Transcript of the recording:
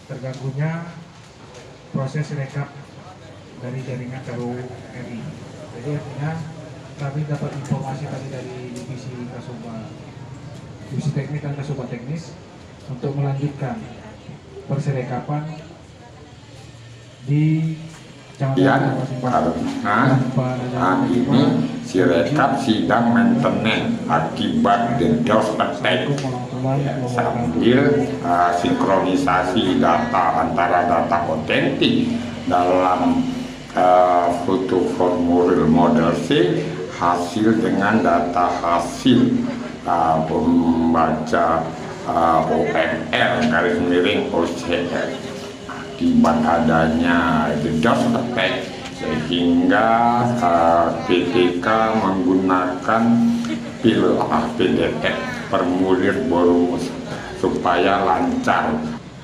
terganggunya proses rekap dari jaringan KURI. Jadi artinya kami dapat informasi tadi dari divisi teknik dan Kasubag teknis untuk melanjutkan perserekapan di karena saat ini Sirekap sidang maintenance akibat DDoS attack sambil sinkronisasi data antara data otentik dalam foto formulir model C hasil dengan data hasil pembaca OML garis miring OCR akibat adanya DDoS attack sehingga PTK menggunakan PDF formulir bonus supaya lancar